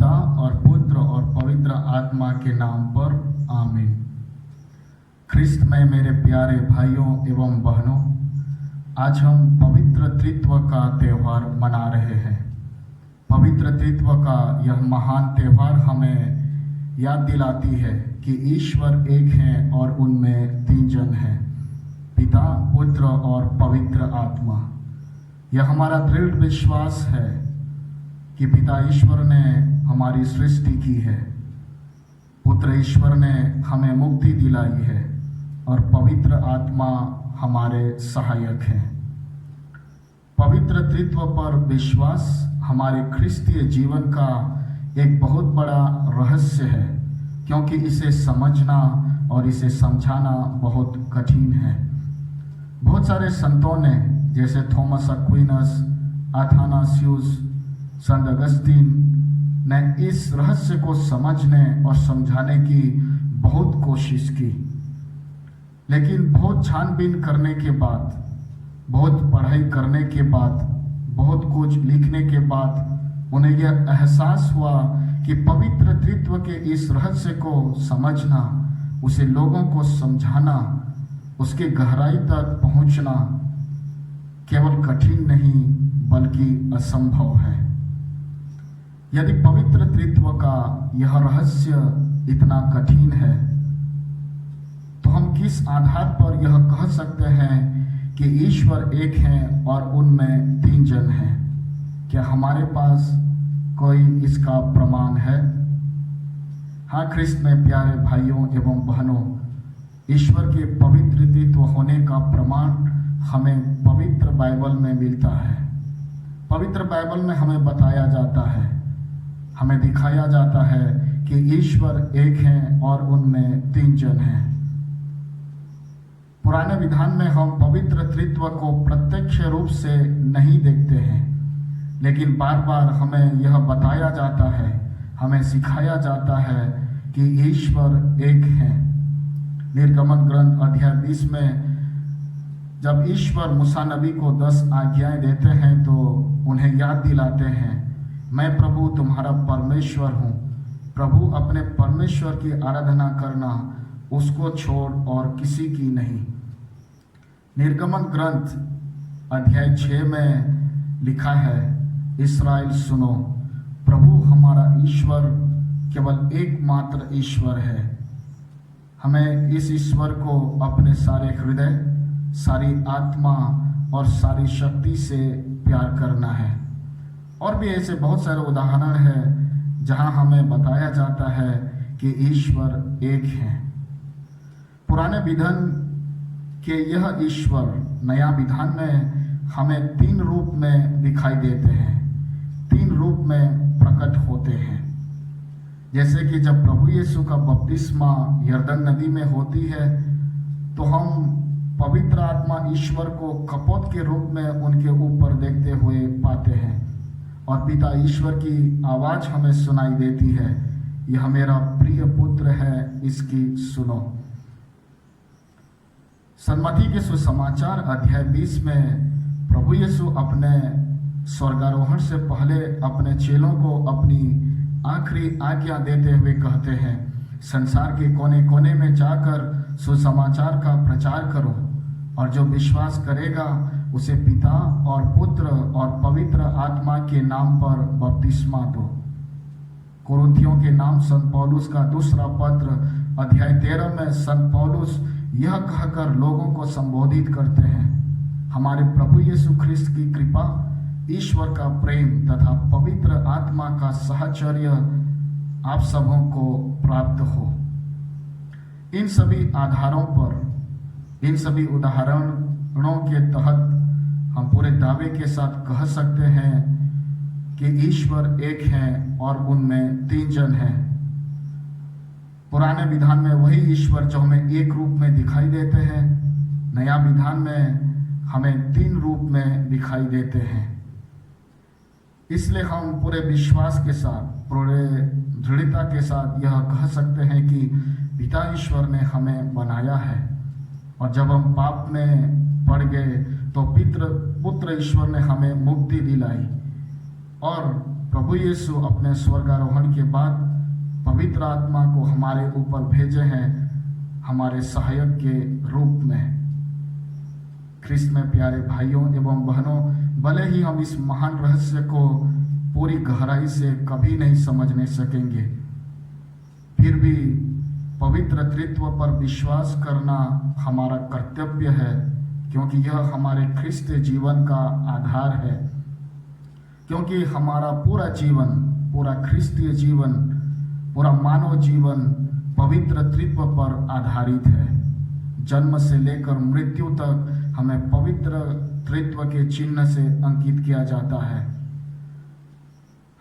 पिता और पुत्र और पवित्र आत्मा के नाम पर आमीन। ख्रिस्त में मेरे प्यारे भाइयों एवं बहनों, आज हम पवित्र त्रित्व का त्यौहार मना रहे हैं। पवित्र त्रित्व का यह महान त्यौहार हमें याद दिलाती है कि ईश्वर एक हैं और उनमें तीन जन हैं, पिता, पुत्र और पवित्र आत्मा। यह हमारा दृढ़ विश्वास है कि पिता ईश्वर ने हमारी सृष्टि की है, पुत्र ईश्वर ने हमें मुक्ति दिलाई है और पवित्र आत्मा हमारे सहायक हैं। पवित्र त्रित्व पर विश्वास हमारे ख्रिस्तीय जीवन का एक बहुत बड़ा रहस्य है, क्योंकि इसे समझना और इसे समझाना बहुत कठिन है। बहुत सारे संतों ने, जैसे थॉमस एक्विनस, अथानासियुस, संत अगस्तीन ने इस रहस्य को समझने और समझाने की बहुत कोशिश की, लेकिन बहुत छानबीन करने के बाद, बहुत पढ़ाई करने के बाद, बहुत कुछ लिखने के बाद उन्हें यह एहसास हुआ कि पवित्र त्रित्व के इस रहस्य को समझना, उसे लोगों को समझाना, उसके गहराई तक पहुंचना केवल कठिन नहीं बल्कि असंभव है। यदि पवित्र त्रित्व का यह रहस्य इतना कठिन है, तो हम किस आधार पर यह कह सकते हैं कि ईश्वर एक हैं और उनमें तीन जन हैं? क्या हमारे पास कोई इसका प्रमाण है? हाँ, ख्रिस्त में प्यारे भाइयों एवं बहनों, ईश्वर के पवित्र त्रित्व होने का प्रमाण हमें पवित्र बाइबल में मिलता है। पवित्र बाइबल में हमें बताया जाता है, हमें दिखाया जाता है कि ईश्वर एक हैं और उनमें तीन जन हैं। पुराने विधान में हम पवित्र त्रित्व को प्रत्यक्ष रूप से नहीं देखते हैं, लेकिन बार बार हमें यह बताया जाता है, हमें सिखाया जाता है कि ईश्वर एक हैं। निर्गमन ग्रंथ अध्याय 20 में जब ईश्वर मूसा नबी को 10 आज्ञाएं देते हैं तो उन्हें याद दिलाते हैं, मैं प्रभु तुम्हारा परमेश्वर हूँ। प्रभु अपने परमेश्वर की आराधना करना, उसको छोड़ और किसी की नहीं। निर्गमन ग्रंथ अध्याय 6 में लिखा है, इस्राएल सुनो, प्रभु हमारा ईश्वर केवल एकमात्र ईश्वर है। हमें इस ईश्वर को अपने सारे हृदय, सारी आत्मा और सारी शक्ति से प्यार करना है। और भी ऐसे बहुत सारे उदाहरण हैं जहां हमें बताया जाता है कि ईश्वर एक है। पुराने विधान के यह ईश्वर नया विधान में हमें तीन रूप में दिखाई देते हैं, तीन रूप में प्रकट होते हैं। जैसे कि जब प्रभु यीशु का बपतिस्मा यरदन नदी में होती है, तो हम पवित्र आत्मा ईश्वर को कपोत के रूप में उनके ऊपर देखते हुए पाते हैं और पिता ईश्वर की आवाज हमें सुनाई देती है, यह मेरा प्रिय पुत्र है, इसकी सुनो। सन्मति के सुसमाचार अध्याय 20 में प्रभु यीशु अपने स्वर्गारोहण से पहले अपने चेलों को अपनी आखिरी आज्ञा देते हुए कहते हैं, संसार के कोने कोने में जाकर सुसमाचार का प्रचार करो और जो विश्वास करेगा उसे पिता और पुत्र और पवित्र आत्मा के नाम पर बपतिस्मा दो। कुरिन्थियों के नाम संत पौलुस का दूसरा पत्र अध्याय 13 में संत पौलुस यह कहकर लोगों को संबोधित करते हैं, हमारे प्रभु यीशु ख्रिस्त की कृपा, ईश्वर का प्रेम तथा पवित्र आत्मा का साहचर्य आप सबों को प्राप्त हो। इन सभी आधारों पर, इन सभी उदाहरणों के तहत हम पूरे दावे के साथ कह सकते हैं कि ईश्वर एक हैं और उनमें तीन जन हैं। पुराने विधान में वही ईश्वर जो हमें एक रूप में दिखाई देते हैं, नया विधान में हमें तीन रूप में दिखाई देते हैं। इसलिए हम पूरे विश्वास के साथ, पूरे दृढ़ता के साथ यह कह सकते हैं कि पिता ईश्वर ने हमें बनाया है और जब हम पाप में पड़ गए तो पुत्र ईश्वर ने हमें मुक्ति दिलाई और प्रभु यीशु अपने स्वर्गारोहण के बाद पवित्र आत्मा को हमारे ऊपर भेजे हैं हमारे सहायक के रूप में। ख्रिस्त में प्यारे भाइयों एवं बहनों, भले ही हम इस महान रहस्य को पूरी गहराई से कभी नहीं समझ नहीं सकेंगे, फिर भी पवित्र त्रित्व पर विश्वास करना हमारा कर्तव्य है, क्योंकि यह हमारे ख्रिस्त जीवन का आधार है। क्योंकि हमारा पूरा जीवन, पूरा ख्रिस्तीय जीवन, पूरा मानव जीवन पवित्र त्रित्व पर आधारित है। जन्म से लेकर मृत्यु तक हमें पवित्र त्रित्व के चिन्ह से अंकित किया जाता है।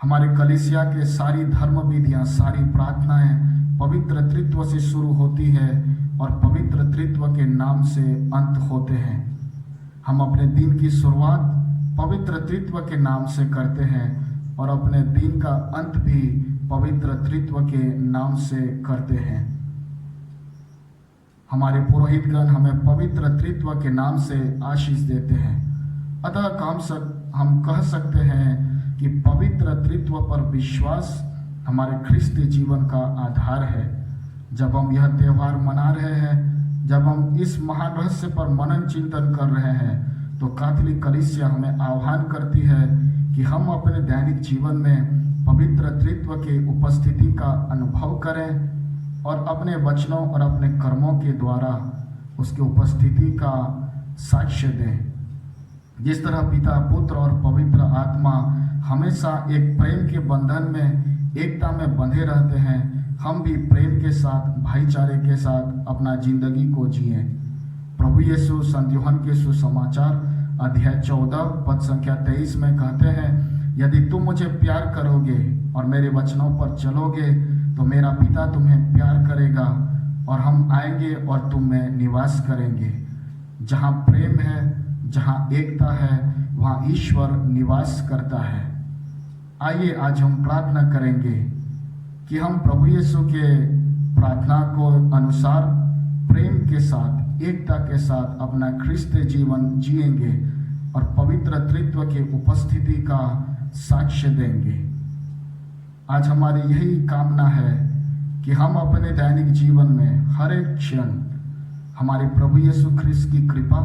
हमारे कलीसिया के सारी धर्म विधियाँ, सारी प्रार्थनाएं पवित्र त्रित्व से शुरू होती है और पवित्र त्रित्व के नाम से अंत होते हैं। हम अपने दिन की शुरुआत पवित्र त्रित्व के नाम से करते हैं और अपने दिन का अंत भी पवित्र त्रित्व के नाम से करते हैं। हमारे पुरोहितगण हमें पवित्र त्रित्व के नाम से आशीष देते हैं। अतः हम कह सकते हैं कि पवित्र त्रित्व पर विश्वास हमारे ख्रिस्तीय जीवन का आधार है। जब हम यह त्यौहार मना रहे हैं, जब हम इस महान रहस्य पर मनन चिंतन कर रहे हैं, तो कैथोलिक कलीसिया हमें आह्वान करती है कि हम अपने दैनिक जीवन में पवित्र त्रित्व के उपस्थिति का अनुभव करें और अपने वचनों और अपने कर्मों के द्वारा उसकी उपस्थिति का साक्ष्य दें। जिस तरह पिता, पुत्र और पवित्र आत्मा हमेशा एक प्रेम के बंधन में, एकता में बंधे रहते हैं, हम भी प्रेम के साथ, भाईचारे के साथ अपना जिंदगी को जिए। प्रभु यीशु संत यूहन्ना के सुसमाचार अध्याय 14 पद संख्या 23 में कहते हैं, यदि तुम मुझे प्यार करोगे और मेरे वचनों पर चलोगे तो मेरा पिता तुम्हें प्यार करेगा और हम आएंगे और तुम में निवास करेंगे। जहाँ प्रेम है, जहाँ एकता है, वहाँ ईश्वर निवास करता है। आइए आज हम प्रार्थना करेंगे कि हम प्रभु यीशु के प्रार्थना को अनुसार प्रेम के साथ, एकता के साथ अपना ख्रिस्तीय जीवन जिएंगे और पवित्र त्रित्व के उपस्थिति का साक्ष्य देंगे। आज हमारी यही कामना है कि हम अपने दैनिक जीवन में हर एक क्षण हमारे प्रभु यीशु ख्रिस्त की कृपा,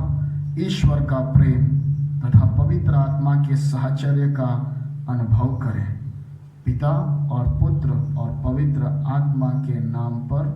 ईश्वर का प्रेम तथा पवित्र आत्मा के साहचर्य का अनुभव करें। पिता और पुत्र और पवित्र आत्मा के नाम पर